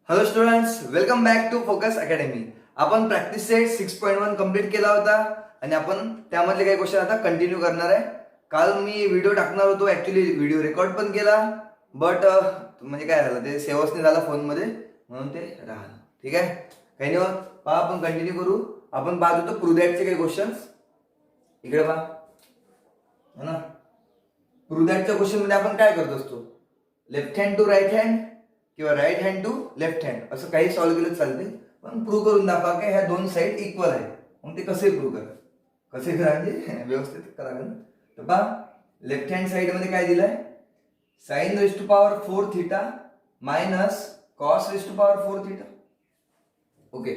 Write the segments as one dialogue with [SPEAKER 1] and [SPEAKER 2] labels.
[SPEAKER 1] Hello students, welcome back to focus academy. आपण practice set 6.1 complete केला होता आणि आपण त्यामधले काही क्वेश्चन आता कंटिन्यू करणार आहे. काल मी व्हिडिओ टाकणार होतो, ऍक्च्युली व्हिडिओ रेकॉर्ड पण केला, बट म्हणजे काय झालं ते सेव्हच नाही झाला फोनमध्ये, म्हणून ते राहिलं. ठीक आहे, काही नाही होत. पहा आपण कंटिन्यू करू. आपण पाहत होतो प्रूदॅटचे काही क्वेश्चन्स. इकडे पहा है ना. प्रूदॅटच्या क्वेश्चन मध्ये आपण काय करत असतो, left hand to right hand किंवा right hand to left hand असं काही सॉल्व्ह केलं चालते, पण प्रूव्ह करून दाखवा की ह्या दोन साईड इक्वल आहे. मग ते कसे प्रूव्ह करा, कसे करा म्हणजे व्यवस्थित करा. तर पहा लेफ्ट हँड साईड मध्ये काय दिलंय, sine raise to power 4 theta minus cos raise to power 4 theta. Okay,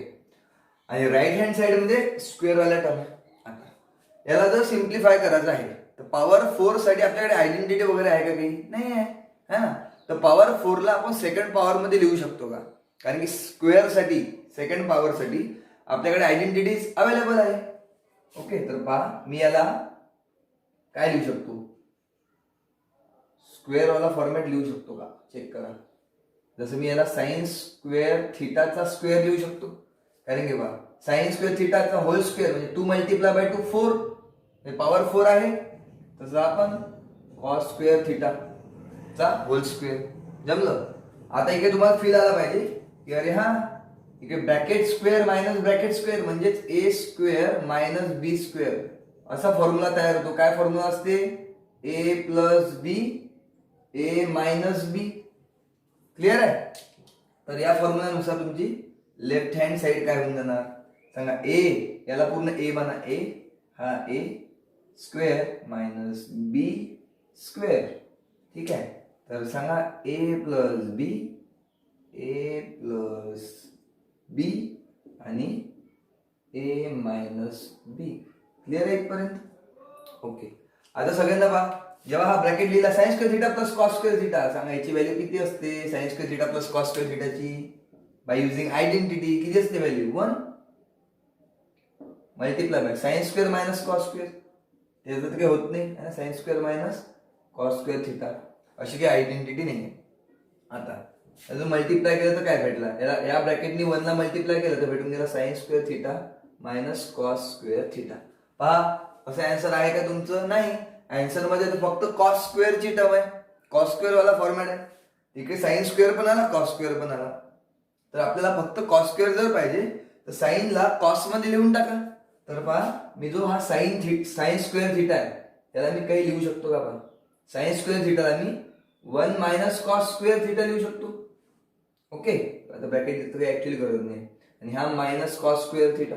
[SPEAKER 1] आणि राईट हँड साईड मध्ये स्क्वेअर वाला टर्म आहे. आता याला जर सिम्प्लिफाय करायचं आहे तर पॉवर 4 साठी आपल्याकडे आयडेंटिटी वगैरे आहे का, काही नाही आहे है ना. तर पॉवर 4 ला आपण सेकंड पॉवर मध्ये लिहू शकतो का, कारण की स्क्वेअर साठी सेकंड पॉवर साठी आपल्याकडे आयडेंटिटीज अवेलेबल आहे. ओके, तर पहा मी याला काय लिहू शकतो, स्क्वेअर वाला फॉर्मॅट लिहू शकतो का, चेक करा. जसं मी याला साइन स्क्वेअर थिटाचा स्क्वेअर लिहू शकतो, कारण की पहा साइन स्क्वेअर थिटाचा होल स्क्वेअर म्हणजे 2 मल्टिप्लाय बाय 2 4, हे पॉवर 4 आहे. तसं आपण कॉस स्क्वेअर थिटा चा होल स्क्वेअर. जमलं. आता इकडे तुम्हाला फील आला पाहिजे की अरे हा इकडे bracket square minus bracket square म्हणजेच ए स्क्वेअर मायनस बी स्क्वेअर असा फॉर्म्युला तयार होतो. काय फॉर्म्युला असते, ए plus B A minus B. Clear आहे. तर या फॉर्म्युल्यानुसार तुमची लेफ्ट हँड साइड काय होऊन जाणार सांगा, ए याला पूर्ण ए बना, ए हा ए स्क्वेअर मायनस बी स्क्वेअर. ठीक आहे, तर सांगा ए प्लस बी बी आणि ए मायनस बी. क्लिअर आहे इथपर्यंत. ओके, आता सगळ्यांना पहा, जेव्हा हा ब्रॅकेट लिहिला sine square theta plus cos square theta, सांगा याची व्हॅल्यू किती असते, sine square theta plus cos square थिटाची बाय युजिंग आयडेंटिटी किती असते value 1 multiply by sine square minus cos square. त्याचं तर काही होत नाही, sine square minus cos square theta अशी काही आयडेंटिटी नाही. आता जर मल्टिप्लाय केलं तर काय भेटला, या ब्रॅकेटनी 1 ला मल्टिप्लाय केलं तर भेटून गेला sign square theta minus cos square theta. पहा असं आन्सर आहे का तुमचं, नाही. आन्सर मध्ये तर फक्त कॉस स्क्वेअर ची टर्म आहे, कॉस स्क्वेअर वाला फॉर्मॅट आहे. इकडे साइन स्क्वेअर पण आला, कॉस स्क्वेअर पण आला. तर आपल्याला फक्त कॉस स्क्वेअर जर पाहिजे तर साइन ला कॉस मध्ये लिहून टाका. तर पहा मी जो हा साइन स्क्वेअर थिटा आहे त्याला मी काही लिहू शकतो का, पहा साइन स्क्वेअर थिटाला मी 1 मायनस कॉस स्क्वेअर थिटा लिहू शकतो. ओके, आता ब्रॅकेट काही ऍक्च्युअली गरज नाही. आणि हा मायनस कॉस स्क्वेअर थिटा.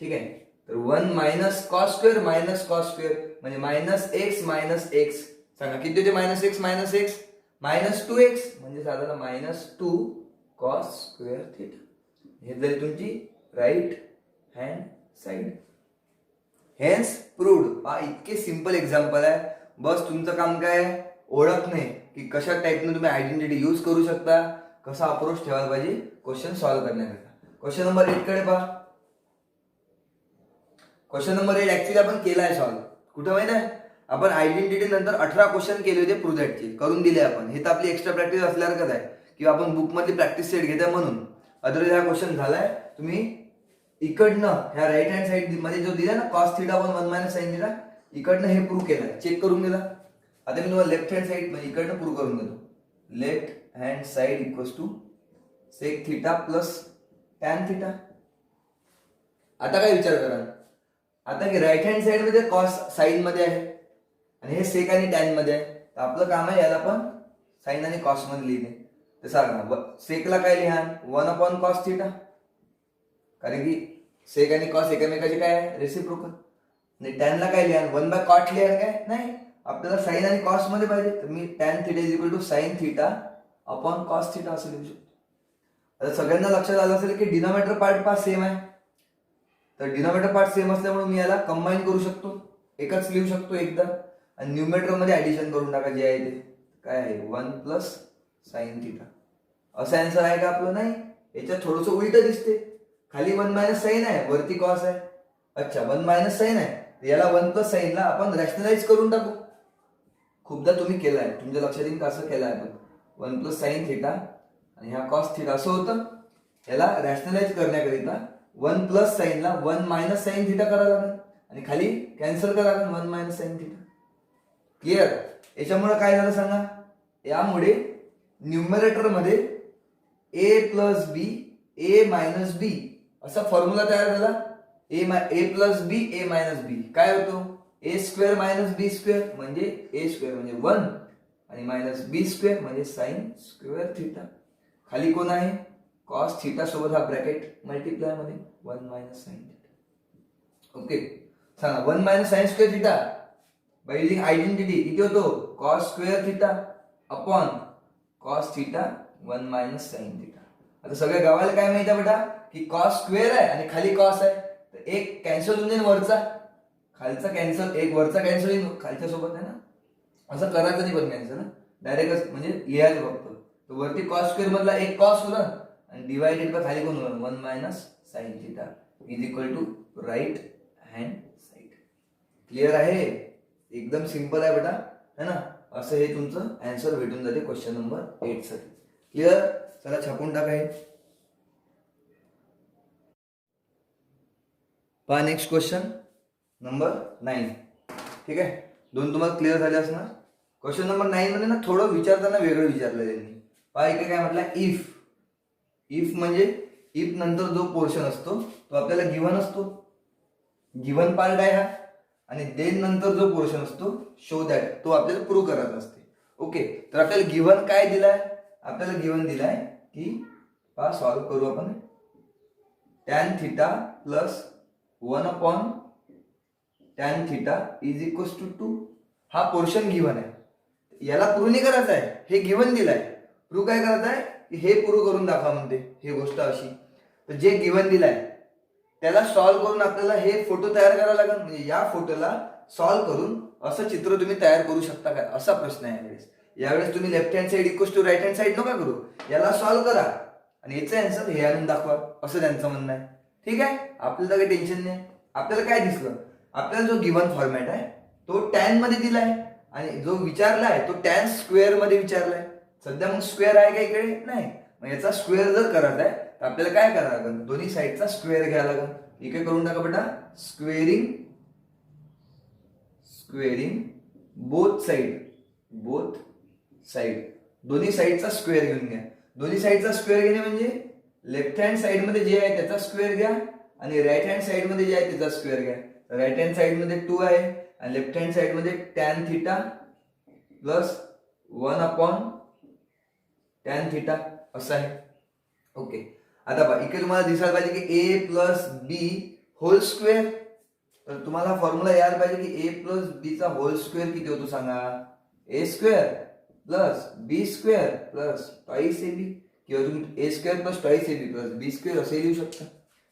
[SPEAKER 1] ठीक आहे, तर 1 मायनस कॉस स्क्वेअर म्हणजे मायनस एक्स सांगा किती होते, मायनस एक्स मायनस 2x म्हणजे साधारण मायनस 2 कॉस स्क्वेअर थिटा. हे झाली तुमची right hand side. Hence proved. इतके सिंपल एक्झाम्पल आहे. बस तुमचं काम काय, ओळखणे की कशा टाईपने तुम्ही आयडेंटिटी यूज करू शकता, कसा अप्रोच ठेवायला पाहिजे क्वेश्चन सॉल्व्ह करण्याकरता. क्वेश्चन नंबर 8 कडे पहा. क्वेश्चन नंबर 8 ऍक्च्युअली आपण केला आहे सॉल्व्ह. कुठं माहित आहे, आपण आयडेंटिटी नंतर 18 क्वेश्चन केले होते प्रूदॅटचे, करून दिले आपण. हे तर आपली एक्स्ट्रा प्रॅक्टिस असल्यासारखंच आहे, किंवा आपण बुक मधली प्रॅक्टिस सेट घेताय म्हणून. अदरवाईज हा क्वेश्चन झालाय. तुम्ही इकडनं ह्या राईट हँड साइड मध्ये जो दिला ना cos theta 1 minus sine theta, इकडनं हे प्रूव्ह केलाय, चेक करून गेला. आता मी तुम्हाला लेफ्ट हँड साइड म्हणजे इकडनं प्रूव्ह करून देतो. Left hand side equals to sec theta plus tan theta. आता काय विचार करा, आता की राईट हँड साइड मध्ये कॉस साइन मध्ये आहे आणि हे सेक आणि टॅन मध्ये आहे. तर आपलं काम आहे याला पण साइन आणि कॉस मध्ये लिहिणे. तर सांगा सेकला काय लिहा, 1 अपॉन कॉस थिटा, कारण की सेक आणि कॉस एकमेकाचे काय आहे, रेसिप्रोकल. आणि टॅनला काय लिहा, 1 बाय कॉट लिहा, काय नाही, आपल्याला साइन आणि कॉस मध्ये पाहिजे. तर मी tan theta is equal to sine theta upon cos theta असं लिहू शकतो. आता सगळ्यांना लक्षात आलं असेल की डिनॉमिनेटर पार्ट पा सेम आहे. तर डिनॉमिनेटर पार्ट सेम असल्यामुळे मी याला कंबाईन करू शकतो, एकच लिहू शकतो एकदा. आणि न्यूमेटर मध्ये ऍडिशन करून टाका जे आहे ते काय आहे, 1 प्लस साइन थिटा. असं आन्सर आहे का आपलं, नाही. याच्यात थोडंसं उलट दिसते, खाली 1 मायनस साइन आहे, वरती कॉस आहे. अच्छा, 1 मायनस साइन आहे, याला 1 प्लस साइनला आपण रॅशनलाइज करून टाकू. खूपदा तुम्ही केलाय, तुमच्या लक्षात येईल कसं केलंय आपण. 1 प्लस साइन थिटा आणि हा कॉस थिटा असं होतं. याला रॅशनलाइज करण्याकरिता 1 प्लस साईनला 1 मायनस साईन थिटा करावं लागेल आणि खाली कॅन्सल करावं लागेल 1 मायनस साईन थिटा. क्लिअर. याच्यामुळे काय झालं सांगा, यामुळे न्यूमरेटर मध्ये ए प्लस बी ए मायनस बी असा फॉर्म्युला तयार झाला. ए प्लस बी ए मायनस बी काय होतो, ए स्क्वेअर मायनस बी स्क्वेअर म्हणजे ए स्क्वेअर म्हणजे 1 आणि मायनस बी स्क्वेअर म्हणजे साइन स्क्वेअर थिटा. खाली कोण आहे, कॉस थिटा सोबत हा ब्रॅकेट मल्टिप्लाय मध्ये 1 मायनस साइन थिटा. ओके सांगा 1 minus sign square theta by using identity किती होतो, cos square theta upon cos theta 1 minus sine theta. आता सगळ्या गावाला काय माहिती आहे बेटा की कॉस स्क्वेअर आहे आणि खाली कॉस आहे, तर एक कॅन्सल होऊन जाईल वरचा, खालचा कॅन्सल, एक वरचा कॅन्सल होईल खालच्या सोबत आहे ना. असं करायचं नाही पण कॅन्सल, डायरेक्ट म्हणजे लिहायचं फक्त. तर वरती कॉस स्क्वेअर मधला एक कॉस होईल आणि डिवायडेड बाय खाली कोण होईल 1 minus sine theta is equal to right hand side. Clear आहे, एकदम सिंपल आहे बेटा है ना. असं हे तुमचं आन्सर भेटून जाते क्वेश्चन नंबर 8 साठी. क्लिअर. चला छापून टाका हे. पहा नेक्स्ट क्वेश्चन नंबर 9. ठीक आहे, दोन तुम्हाला क्लिअर झाले असणार. क्वेश्चन नंबर 9 मध्ये ना थोडं विचारताना वेगळं विचारलं त्यांनी. पहा इकडे काय म्हटलं, इफ. इफ म्हणजे इफ नंतर जो पोर्शन असतो तो आपल्याला गिव्हन असतो, गिव्हन पार्ट आहे हा, आणि देन नंतर जो पोर्शन असतो शो दॅट तो आपल्याला प्रूव्ह करायचा असते. ओके, तर आपल्याला गिव्हन काय दिलाय, आपल्याला गिव्हन दिलाय की पहा सॉल्व्ह करू आपण. Tan theta plus 1 upon tan theta is equals to 2. हा पोर्शन गिव्हन आहे, याला प्रूव्ह नाही करायचं आहे, हे गिव्हन दिलाय. प्रूव्ह काय करायचं आहे की हे प्रूव्ह करून दाखवा म्हणते हे गोष्ट अशी. तर जे गिव्हन दिलाय त्याला सॉल्व्ह करून आपल्याला हे फोटो तयार करावा लागेल. म्हणजे या फोटोला सॉल्व्ह करून असं चित्र तुम्ही तयार करू शकता काय, असा प्रश्न आहे यावेळेस. यावेळेस तुम्ही left hand side equals to right hand side नका करू, याला सॉल्व्ह करा आणि याचं आन्सर हे आणून दाखवा, असं त्यांचं म्हणणं आहे. ठीक आहे, आपल्याला काही टेन्शन नाही. आपल्याला काय दिसलं, आपल्याला जो गिव्हन फॉर्मॅट आहे तो टॅन मध्ये दिलाय आणि जो विचारलाय तो टॅन स्क्वेअर मध्ये विचारलाय. सध्या मग स्क्वेअर आहे का इकडे, नाही. मग याचा स्क्वेअर जर करायचा आहे तर आपल्याला काय करावं लागेल, दोन्ही साईडचा स्क्वेअर घ्यावा लागेल. इकडे करून टाका बेटा, स्क्वेअरिंग स्क्वेअरिंग बोथ साइड दोन्ही साईडचा स्क्वेअर घेऊन घ्या. दोन्ही साईडचा स्क्वेअर घेणे म्हणजे लेफ्ट हँड साइड मध्ये जे आहे त्याचा स्क्वेअर घ्या आणि राईट हँड साइड मध्ये जे आहे त्याचा स्क्वेअर घ्या. राईट हँड साइड मध्ये 2 आहे आणि लेफ्ट हँड साइड मध्ये tan theta plus 1 upon tan theta असं आहे. ओके, आता पहा इकडे तुम्हाला दिसायला पाहिजे की ए प्लस बी होल स्क्वेअर. तर तुम्हाला फॉर्म्युला यायला पाहिजे की ए प्लस बी चा होल स्क्वेअर किती होतो सांगा, A square plus B square plus twice A B, किंवा तुम्ही A square plus twice A B plus B square असे लिहू शकता.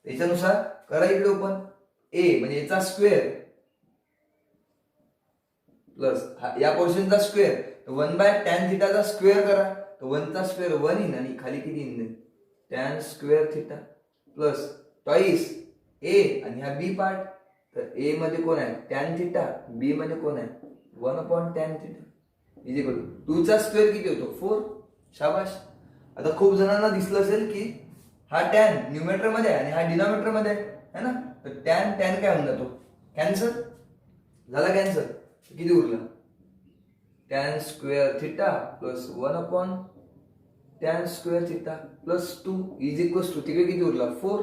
[SPEAKER 1] त्याच्यानुसार करा इकडे ओपन. ए म्हणजे याचा स्क्वेअर प्लस या पोर्शनचा स्क्वेअर, तर 1 बाय टॅन थिटाचा स्क्वेअर करा, तर 1 चा स्क्वेअर 1 येईल आणि खाली किती येईल tan square theta plus twice A आणि हा बी पार्ट. तर ए मध्ये कोण आहे टॅन थिटा, बी मध्ये कोण आहे 1 upon tan theta is equal to 2 चा स्क्वेअर किती होतो 4. शाबाश. आता खूप जणांना दिसलं असेल की हा टॅन न्यूमरेटर मध्ये आणि हा डिनॉमिनेटर मध्ये आहे ना, तर टॅन टॅन काय होऊन जातो कॅन्सल झाला, कॅन्सल. किती उरला tan square theta plus 1 upon tan square theta plus 2 is equals to तिकडे किती उरला 4.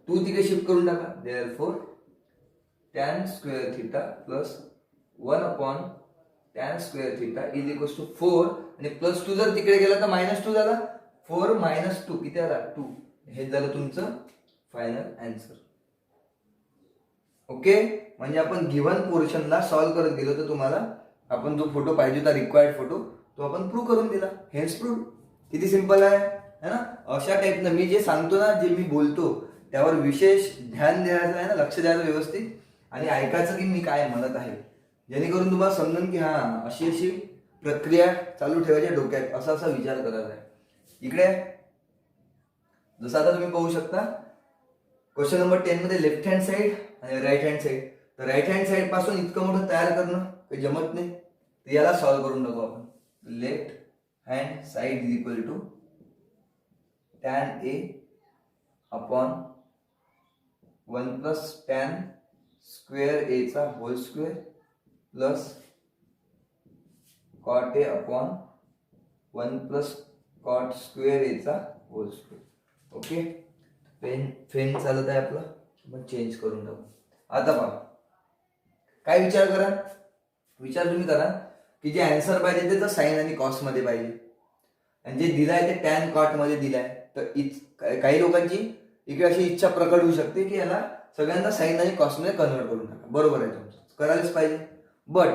[SPEAKER 1] 2 तिकडे शिफ्ट करून टाका, therefore tan square theta plus 1 upon tan square theta is equals to 4 आणि प्लस 2 जर तिकडे गेला तर -2 झाला. 4 - 2 किती आला 2. हे झालं तुमचं फायनल आन्सर. ओके, म्हणजे आपण गिव्हन पोर्शनला सॉल्व्ह करत गेलो तर तुम्हाला आपण जो फोटो पाहिजे होता रिक्वायर्ड फोटो तो आपण प्रूव्ह करून दिला. Hence prove. किती सिंपल आहे है ना. अशा टाईपनं मी जे सांगतो ना, जे मी बोलतो त्यावर विशेष ध्यान द्यायचं आहे ना, लक्ष द्यायचं व्यवस्थित आणि ऐकायचं की मी काय म्हणत आहे, जेणेकरून तुम्हाला समजून की हा अशी अशी प्रक्रिया चालू ठेवायची डोक्यात, असा असा विचार करायचा आहे. इकडे जसं आता तुम्ही पाहू शकता क्वेश्चन नंबर 10 मध्ये लेफ्ट हँड साइड आणि राईट हँड साइड. तर राईट हँड साइड पासून इतकं मोठं तयार करणं काही जमत नाही, तर याला सॉल्व्ह करून टाकू आपण. Left hand side is equal to tan A upon 1 plus tan square A चा whole square plus cot A upon 1 plus cot square A चा होल स्क्वेअर. ओके, फेन चालत आहे आपलं, मग चेंज करून टाकू. आता पहा काय विचार करा, विचार तुम्ही करा की जे आन्सर पाहिजे त्याचं साइन आणि कॉस मध्ये पाहिजे, आणि जे दिलाय ते टॅन कॉट मध्ये दिलाय. तर काही लोकांची इकडे अशी इच्छा प्रकट होऊ शकते की याला सगळ्यांना साइन आणि कॉस मध्ये कन्वर्ट करून टाका. बरोबर आहे, तुमचं करायलाच पाहिजे. बट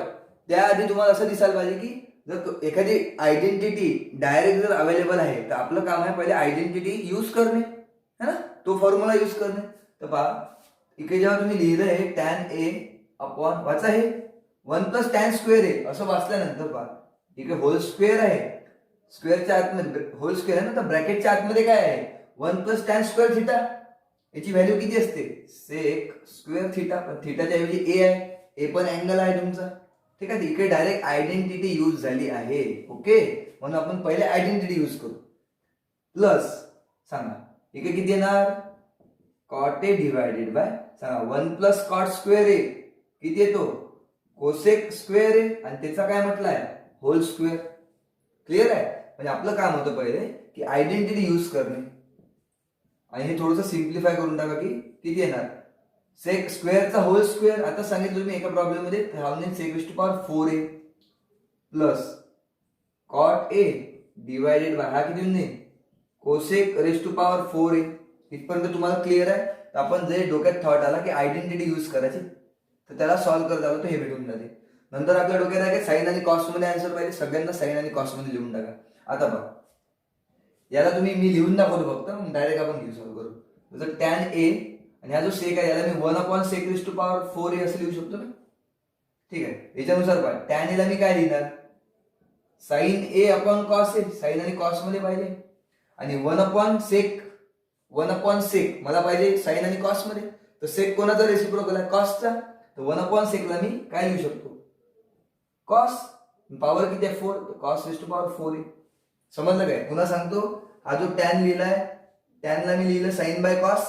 [SPEAKER 1] त्याआधी तुम्हाला असं दिसायला पाहिजे की जर एखादी आयडेंटिटी डायरेक्ट जर अवेलेबल आहे तर आपलं काम आहे पहिले आयडेंटिटी यूज करणे, है ना, तो फॉर्म्युला यूज करणे. तर पहा इकडे जेव्हा तुम्ही लिहिलं आहे टॅन ए अपॉन वाचा हे 1 प्लस टॅन स्क्वेअर ए असं वाचल्यानंतर पहा इकडे होल स्क्वेअर आहे, स्क्वेअरच्या आतमध्ये होल स्क्वेअर आहे ना, तर ब्रॅकेटच्या आतमध्ये काय आहे 1 प्लस टॅन स्क्वेअर थिटा. याची व्हॅल्यू किती असते सेक स्क्वेअर थिटा, पण थिटाच्या ऐवजी ए आहे, ए पण अँगल आहे तुमचा. ठीक आहे, इकडे डायरेक्ट आयडेंटिटी यूज झाली आहे. ओके, म्हणून आपण पहिले आयडेंटिटी यूज करू. प्लस सांगा इकडे किती येणार कॉट ए डिवायडेड बाय सांगा 1 प्लस कॉट स्क्वेअर ए किती येतो कोसेक स्क्वेअर ए, आणि त्याचा काय म्हटलंय होल स्क्वेअर. क्लिअर आहे, म्हणजे आपलं काम होतं पहिले की आयडेंटिटी यूज करणे, आणि हे थोडंसं सिम्प्लिफाय करून टाका की किती येणार सेक स्क्वेअरचा होल स्क्वेअर. आता सांगितलं तुम्ही एका प्रॉब्लेम मध्ये sec raise to power 4a plus cot A divided by हा किती होईल cosec raise to power 4a. इथपर्यंत तुम्हाला क्लिअर आहे. तर आपण जे डोक्यात थॉट आला की आयडेंटिटी यूज करायची तर त्याला सॉल्व्ह करत आलो तर हे भेटून जाते. नंतर आपल्या डोक्यात आहे की साइन आणि कॉस्ट मध्ये आन्सर पाहिजे, सगळ्यांना साइन आणि कॉस्ट मध्ये लिहून टाका. आता बघा याला तुम्ही मी लिहून दाखवतो फक्त, डायरेक्ट आपण घेऊ सॉल्व्ह करू. जर टॅन ए आणि हा जो सेक आहे याला मी 1 upon sec raise to power 4a असं लिहू शकतो ना. ठीक आहे, याच्यानुसार पहा टॅन एला मी काय लिहिणार sign A upon cos A, sign आणि कॉस मध्ये पाहिजे, आणि 1 अपॉन सेक मला पाहिजे साइन आणि कॉस मध्ये. तर सेक कोणाचा रेसिप्रोकल आहे कॉसचा, तर 1 अपॉन सेकला मी काय लिहू शकतो कॉस, पॉवर किती आहे 4, तर cos raise to power 4a. समजलं काय? पुन्हा सांगतो, हा जो टॅन लिहिलाय टॅनला मी लिहिलं साइन बाय कॉस,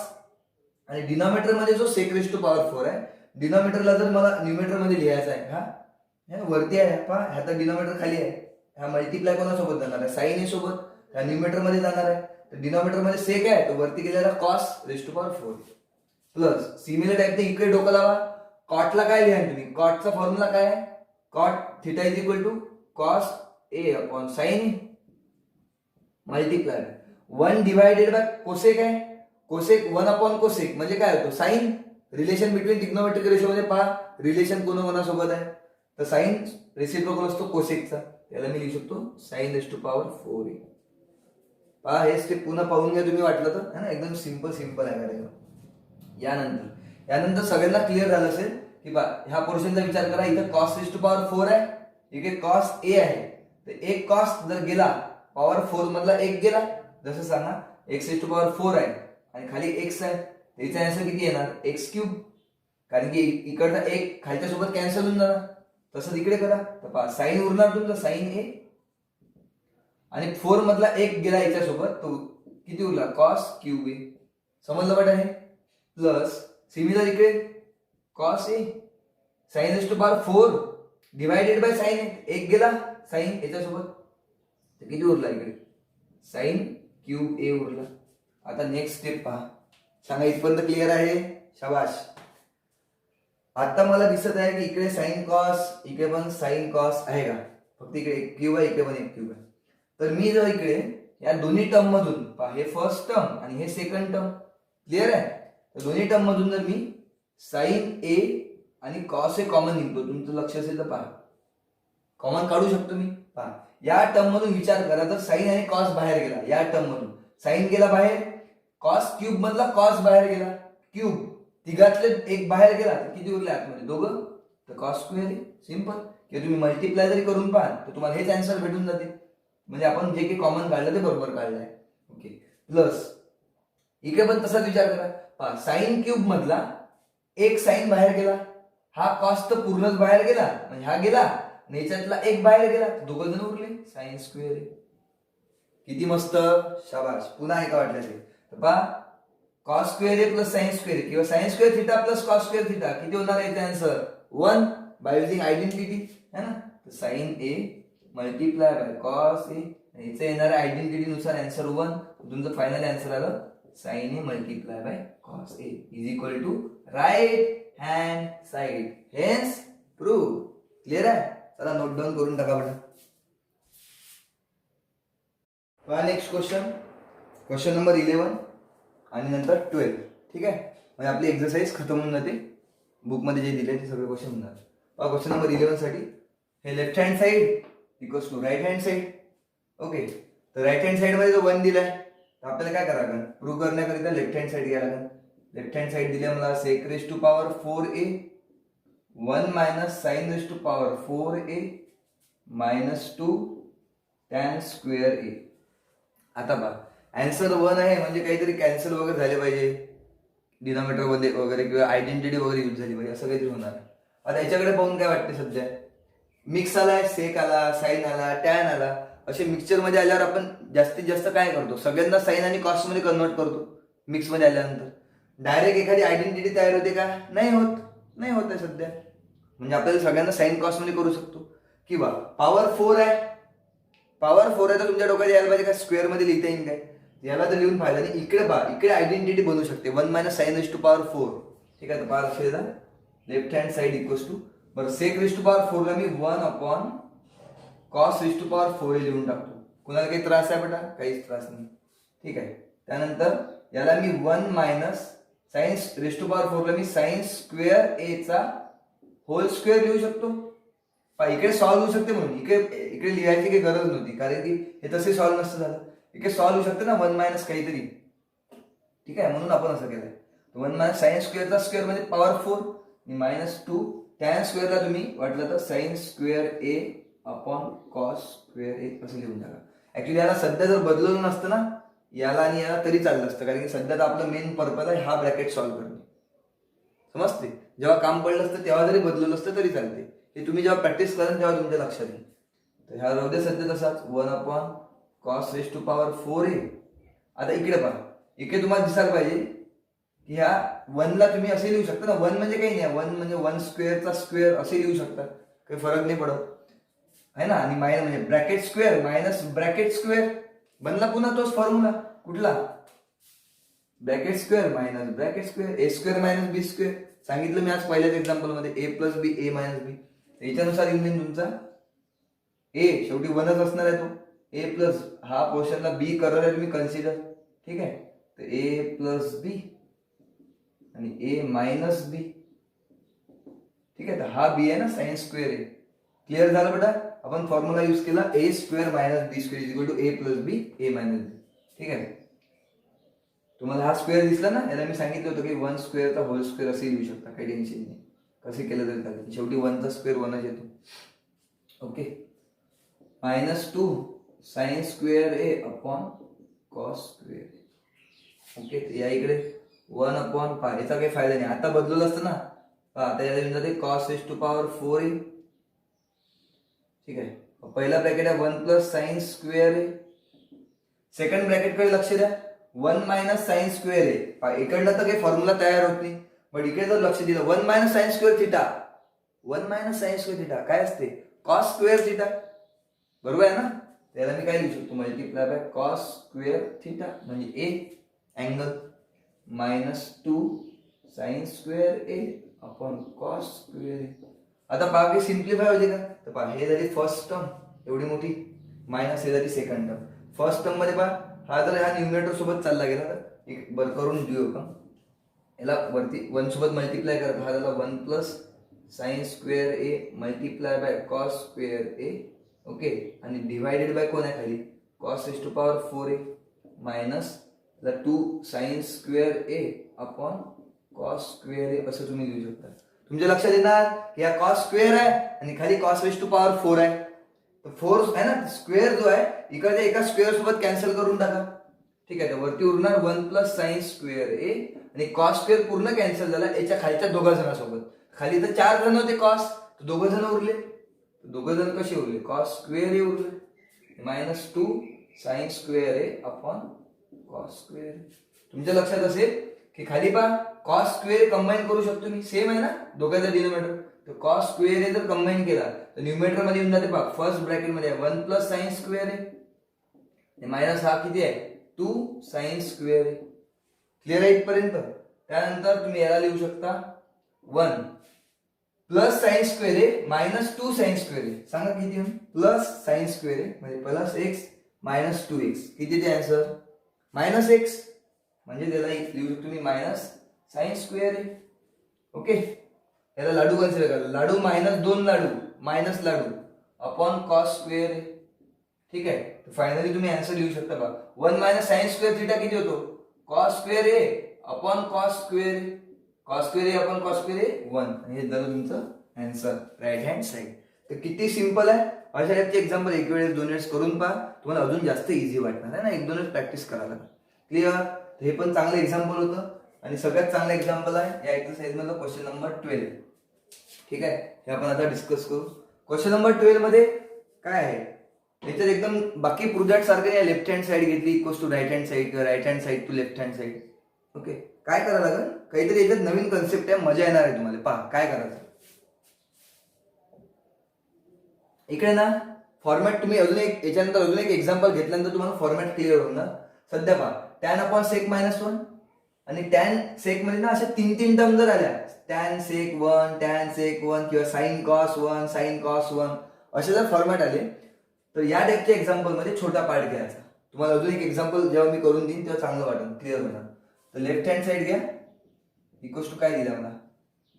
[SPEAKER 1] आणि डिनॉमिनेटर मध्ये जो सेक रेज टू पॉवर 4 आहे, डिनॉमिनेटरला जर मला न्यूमिनेटर मध्ये लिहायचा आहे हा वरती आहे पहा, ह्याचा डिनॉमिनेटर खाली आहे, हा मल्टिप्लाय कोणासोबत जाणार आहे साइन ए सोबत, ह्या न्यूमिनेटर मध्ये जाणार आहे. तर डिनॉमिनेटर मध्ये सेक आहे तर वरती गेलेला cos raise to power 4 plus similar टाईपने इकडे डोकं लावा. कॉटला काय लिहा तुम्ही, कॉटचा फॉर्म्युला काय आहे cot theta is equal to cos A upon sine A multiply 1 divided by cosec आहे, कोसेक 1 अपॉन कोसेक म्हणजे काय होतो sine. Relation between trigonometric ratio मध्ये पहा रिलेशन कोणासोबत आहे, तर साइन रेसिप्रोकल असतो कोसेकचा, त्याला मी लिहू शकतो sign raise to power 4a. पहा हे स्टेप पुन्हा पाहून घ्या तुम्ही वाटलं तर, है ना, एकदम सिंपल आहे करायचं. यानंतर सगळ्यांना क्लिअर झालं असेल की बा ह्या पोर्शनचा विचार करा. इथं कॉस रेज टू पॉवर 4 आहे, इकडे कॉस ए आहे, तर एक कॉस जर गेला पॉवर 4 मधला एक गेला, जसं सांगा एक्स रेज टू पॉवर 4 आहे आणि खाली एक्स आहे, त्याचा आन्सर किती येणार एक्स क्यूब, कारण की इकडचा एक खालच्या सोबत कॅन्सल होऊन जाणार. तसंच इकडे करा तर पहा साइन उरणार तुमचा साइन ए, आणि 4 मधला एक गेला याच्यासोबत तो किती उरला कॉस क्यूब ए. समजलं वाटत आहे. प्लस सिमिलर इकडे cos A sine raise to power 4 divided by sine A, एक गेला साइन याच्यासोबत तर किती उरला इकडे साइन क्यूब ए उरला. आता नेक्स्ट स्टेप पहा, सांगा इथपर्यंत क्लिअर आहे, शाबाश. आता मला दिसत आहे की इकडे साइन कॉस इकडे पण साइन कॉस आहे का, फक्त इकडे एक क्यूब आहे इकडे पण एक क्यूब आहे. तर मी जर इकडे या दोन्ही टर्म मधून पहा, हे फर्स्ट टर्म आणि हे सेकंड टर्म क्लिअर आहे, तर दोन्ही टर्म मधून जर मी साइन ए आणि कॉस ए कॉमन निघतो, तुमचं लक्ष असेल तर पहा कॉमन काढू शकतो मी. पहा या टर्म मधून विचार करा, तर साइन आणि कॉस बाहेर गेला, या टर्म मधून साइन गेला बाहेर, कॉस क्यूब मधला कॉस बाहेर गेला, क्यूब तिघातले एक बाहेर गेला, तर किती उरले आतमध्ये दोघं, तर कॉस स्क्वेअर आहे. सिंपल. किंवा तुम्ही मल्टिप्लाय जरी करून पाहाल तर तुम्हाला हेच आन्सर भेटून जाते, म्हणजे आपण जे काही कॉमन काढलं ते बरोबर काढलंय. ओके. प्लस इकडे पण तसाच विचार करा, पहा साइन क्यूब मधला एक साइन बाहेर गेला, हा कॉस तर पूर्णच बाहेर गेला, म्हणजे हा गेला, याच्यातला एक बाहेर गेला, दोघं जण उरले साइन स्क्वेअर आहे. किती मस्त, शाबाश. पुन्हा एका वाटलं ते तर पहा, कॉस स्क्वेअर ए प्लस साइन स्क्वेअर किंवा sign square theta plus cos square theta किती होणार आहे आन्सर 1 बाय युजिंग आयडेंटिटी है ना. तर sine A multiply by cos A, याचं येणार आयडेंटिटी नुसार आन्सर 1. तुमचं फायनल आन्सर आलं sine A multiply by cos A is equal to right hand side, hence prove. Clear आहे. चला नोट डाऊन करून टाका बघा. नेक्स्ट क्वेश्चन नंबर 11 आणि नंतर 12. ठीक आहे, म्हणजे आपली एक्सरसाइज खतम होऊन जाते. बुकमध्ये जे दिले ते सगळे क्वेश्चन होणार. क्वेश्चन नंबर 11 साठी हे left hand side equals to right hand side. Okay, तर राईट हँड साइड मध्ये जो 1 दिलाय तर आपल्याला काय करावं लागेल, प्रूव्ह करण्याकरिता लेफ्ट हँड साइड घ्यायला लागेल. लेफ्ट हँड साइड दिले मला sec raised to power 4a 1 minus sin raised to power 4a minus 2 tan square a. आता पहा आन्सर 1 आहे म्हणजे काहीतरी कॅन्सल वगैरे झाले पाहिजे, डिनॉमिनेटर मध्ये वगैरे किंवा आयडेंटिटी वगैरे यूज झाली पाहिजे, असं काहीतरी होणार. आता याच्याकडे पाहून काय वाटते, सध्या मिक्स आलाय, सेक आला, साइन आला, टॅन आला. असे मिक्सचर मध्ये आल्यावर आपण जास्तीत जास्त काय करतो, सगळ्यांना साइन आणि कॉस्ट मध्ये कन्वर्ट करतो. मिक्स मध्ये आल्यानंतर डायरेक्ट एखादी आयडेंटिटी तयार होते का, नाही होत आहे सध्या. म्हणजे आपल्याला सगळ्यांना साइन कॉस्ट मध्ये करू शकतो. किंवा पॉवर 4 आहे तर तुमच्या डोक्यात यायला पाहिजे का स्क्वेअर मध्ये लिहिता येईल काय, याला तर लिहून फायदा नाही. इकडे इकडे आयडेंटिटी बनवू शकते 1 minus sin raised to power 4. ठीक आहे, तर पहा लक्ष द्या, left hand side equals to बरं sec raised to power 4 ला मी 1 upon cos raised to power 4 लिहून टाकतो. कुणाला काही त्रास आहे बेटा, काहीच त्रास नाही. ठीक आहे, त्यानंतर याला मी 1 minus sin raised to power 4 ला मी sin square a चा होल स्क्वेअर लिहू शकतो. इकडे सॉल्व्ह होऊ शकते म्हणून इकडे लिहायची काही गरज नव्हती, कारण की हे तसे सॉल्व्ह नसतं झालं. इकडे सॉल्व्ह होऊ शकते ना 1 minus काहीतरी. ठीक आहे, म्हणून आपण असं केलंय. 1 minus sin स्क्वेअरचा स्क्वेअर म्हणजे पॉवर 4 आणि मायनस 2 tan स्क्वेअरला तुम्ही वाटलं तर sin square a upon cos square a असं लिहून टाका. ऍक्च्युली याला सध्या जर बदलवलं नसतं ना, याला आणि याला तरी चाललं असतं, कारण की सध्या तर आपलं मेन पर्पज आहे हा ब्रॅकेट सॉल्व्ह करणे. समजते, जेव्हा काम पडलं असतं तेव्हा जरी बदललं असतं तरी चालते. हे तुम्ही जेव्हा प्रॅक्टिस कराल तेव्हा तुमच्या लक्षात येईल. तर ह्या राहू दे सध्या तसाच 1 upon cos raised to power 4a. आता इकडे पहा, इकडे तुम्हाला दिसायला पाहिजे की ह्या 1 ला तुम्ही असे लिहू शकता ना, 1 म्हणजे काही नाही, 1 म्हणजे 1 स्क्वेअरचा स्क्वेअर असे लिहू शकता, काही फरक नाही पडत आहे ना. आणि मायनस म्हणजे bracket square minus bracket square बनला पुन्हा तोच फॉर्म्युला. कुठला, bracket square minus bracket square, A square minus B square. सांगितलं मी आज पहिल्याच एक्झाम्पल मध्ये ए प्लस बी ए मायनस बी. याच्यानुसार येऊन तुमचा ए शेवटी 1च असणार आहे. तो ए प्लस हा पोर्शनला बी करणार आहे तुम्ही कन्सिडर. ठीक आहे, तर ए प्लस बी आणि ए मायनस बी. ठीक आहे, तर हा बी आहे ना साइन स्क्वेअर ए. क्लिअर झालं बेटा, आपण फॉर्म्युला यूज केला A square minus B square is equal to A plus B A minus B. ठीक आहे, तुम्हाला हा स्क्वेअर दिसला ना, याला मी सांगितलं होतं की 1 स्क्वेअरचा होल स्क्वेअर असे लिहू शकता, काही टेन्शन नाही, कसे केलं तरी चालेल. शेवटी 1चा स्क्वेअर 1च येतो. Okay, minus 2 sine square A upon cos square. Okay, या इकडे 1 अपॉन पा, याचा काही फायदा नाही, आता बदललं असतं ना. आता याला येऊन जाते cos raise to power 4a. ठीक आहे, पहिला ब्रॅकेट आहे 1 प्लस साइन स्क्वेअर ए. सेकंड ब्रॅकेट कडे लक्ष द्या, 1 मायनस साइन स्क्वेअर ए. इकडनं तर काही फॉर्म्युला तयार होत नाही, बट इकडे जर लक्ष दिलं 1 minus sign square theta, 1 minus sign square theta काय असते, कॉस स्क्वेअर थिटा. बरोबर आहे ना. त्याला मी काय लिहू शकतो, multiply by cos square theta म्हणजे A angle minus 2 sine square A upon cos square A. आता पहा की सिम्प्लिफाय होते का, तर पहा हे झाली फर्स्ट टर्म एवढी मोठी, मायनस हे झाली सेकंड टर्म. फर्स्ट टर्म मध्ये पहा हा जर ह्या न्यूमरेटर सोबत चालला गेला तर एक बर करून देऊ का, याला वरती 1 सोबत मल्टिप्लाय करत, हा झाला 1 plus sine square A multiply by cos square A. Okay, आणि डिवायडेड बाय कोण आहे खाली, cos raise to power 4a minus 2 sine square A upon cos square A असं तुम्ही लिहू शकता. तुमच्या लक्षात येणार की हा कॉस स्क्वेअर आहे आणि खाली कॉस रेज टू पॉवर 4 आहे. तर 4 आहे ना, स्क्वेअर जो आहे इकडच्या एका स्क्वेअर सोबत कॅन्सल करून टाका. ठीक आहे, तर वरती उरणार 1 प्लस साइन स्क्वेअर ए आणि कॉस स्क्वेअर पूर्ण कॅन्सल झाला याच्या खालच्या दोघा जणांसोबत. खाली तर 4 जण होते कॉस, तर 2 जण उरले. 2 जण कसे उरले, कॉस स्क्वेअर ए उरले minus 2 sine square A upon cos square. तुमच्या लक्षात असेल की खाली पहा कॉस स्क्वेअर कंबाईन करू शकतो मी, सेम आहे ना दोघांचा डिनोमिनेटर. तर कॉस स्क्वेअर ए जर कंबाईन केला तर न्यूमरेटर मध्ये येऊन जाते पहा फर्स्ट ब्रॅकेट मध्ये 1 प्लस साइन स्क्वेअर ए मायनस हा किती आहे 2 साइन स्क्वेअर ए. क्लिअर आहे इथपर्यंत. त्यानंतर तुम्ही याला लिहू शकता 1 प्लस साइन स्क्वेअर ए मायनस 2 साइन स्क्वेअर ए. सांगा किती होईल प्लस साइन स्क्वेअर ए म्हणजे प्लस एक्स मायनस 2x. किती ते आन्सर मायनस एक्स. म्हणजे त्याला लिहू शकतो मी minus sign square A. Okay. याला लाडू कन्सिडर करा. लाडू मायनस 2 लाडू मायनस लाडू अपॉन कॉस स्क्वेअर ए. ठीक आहे. फायनली तुम्ही आन्सर लिहू शकता बघा 1 मायनस साइन स्क्वेअर थिटा किती होतो cos square A upon cos square A. Cos square A upon cos square ए 1. आणि हे झालं तुमचं आन्सर राईट हँड साइड. तर किती सिंपल आहे. अशा टाईपचे एक्झाम्पल एक वेळेस 2 वेळेस करून पहा, तुम्हाला अजून जास्त इझी वाटणार आहे ना. 1-2 वेळेस प्रॅक्टिस करायला. क्लिअर. हे पण चांगलं एक्झाम्पल होतं आणि सगळ्यात चांगलं एक्झाम्पल आहे या एक्सरसाइज मधलं क्वेश्चन नंबर 12. ठीक आहे. हे आपण आता डिस्कस करू. क्वेश्चन नंबर 12 मध्ये काय आहे याच्यात एकदम बाकी प्रोजेक्ट सारखं लेफ्ट हँड साइड घेतली equals to right hand side किंवा right hand side to left hand side. Okay. काय करायला लागेल काहीतरी याच्यात नवीन कन्सेप्ट आहे, मजा येणार आहे तुम्हाला. पहा काय करायचं इकडे ना फॉर्मॅट. तुम्ही अजून एक याच्यानंतर अजून एक एक्झाम्पल घेतल्यानंतर तुम्हाला फॉर्मॅट क्लिअर होणार. सध्या पहा टॅन अपॉन सेक मायनस 1 आणि टॅन सेक मध्ये ना अशा 3 टर्म जर आल्या टॅन सेक 1 टॅन सेक 1 किंवा साइन कॉस 1 साइन कॉस 1 असे जर फॉर्मॅट आले तर या टाईपच्या एक्झाम्पल मध्ये छोटा पार्ट घ्यायचा. तुम्हाला अजून एक एक्झाम्पल जेव्हा मी करून देईन तेव्हा चांगलं वाटेल, क्लिअर होणार. तर लेफ्ट हँड साइड घ्या इक्वल्स टू काय दिलं मला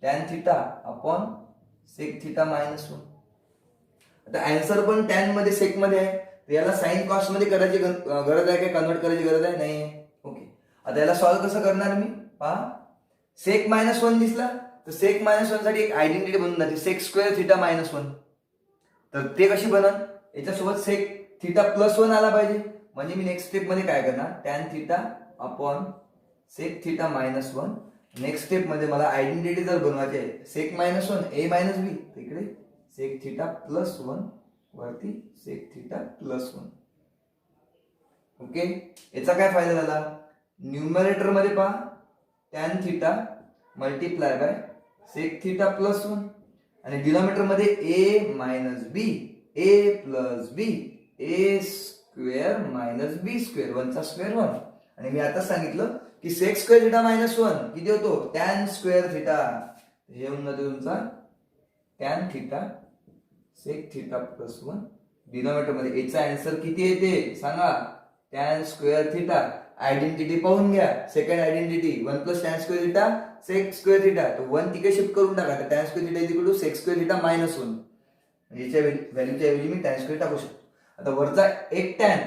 [SPEAKER 1] tan theta upon sec theta minus 1. आता आन्सर पण टॅन मध्ये सेक मध्ये आहे. याला साइन कॉस्ट मध्ये करायची गरज आहे काय कन्वर्ट करायची गरज आहे नाही. ओके. आता याला सॉल्व्ह कसं करणार मी पहा सेक मायनस 1 दिसला तर सेक मायनस 1 साठी एक आयडेंटिटी बनून जाते सेक स्क्वेअर थिटा मायनस 1. तर ते कशी बनन याच्यासोबत सेक थिटा प्लस 1 आला पाहिजे. म्हणजे मी नेक्स्ट स्टेप मध्ये काय करणार tan theta upon sec theta minus 1. Next step मध्ये मला आयडेंटिटी जर बनवायची आहे सेक मायनस 1 ए मायनस बी तिकडे सेक थिटा प्लस 1 वरती सेक थिटा प्लस 1. ओके. याचा काय फायदा झाला न्यूमरेटर मध्ये पहा tan theta multiply by sec theta plus 1 आणि डिनोमिनेटर मध्ये A minus B A plus B A square minus B square 1 चा स्क्वेअर 1. आणि मी आता सांगितलं की सेक स्क्वेअर थिटा मायनस 1 किती होतो टॅन स्क्वेअर थिटा. हे होऊन जाते तुमचा tan theta sec theta plus 1. Denominator मध्ये याचा आन्सर किती येते सांगा टॅन स्क्वेअर थिटा. आयडेंटिटी पाहून घ्या second identity 1 plus tan square theta sec square theta. तर 1 तिकडे शिफ्ट करून टाका तर tan square theta is equal to sec square theta minus 1. याच्या व्हॅल्यूच्या ऐवजी मी टॅन स्क्वेअर टाकू शकतो. आता वरचा एक टॅन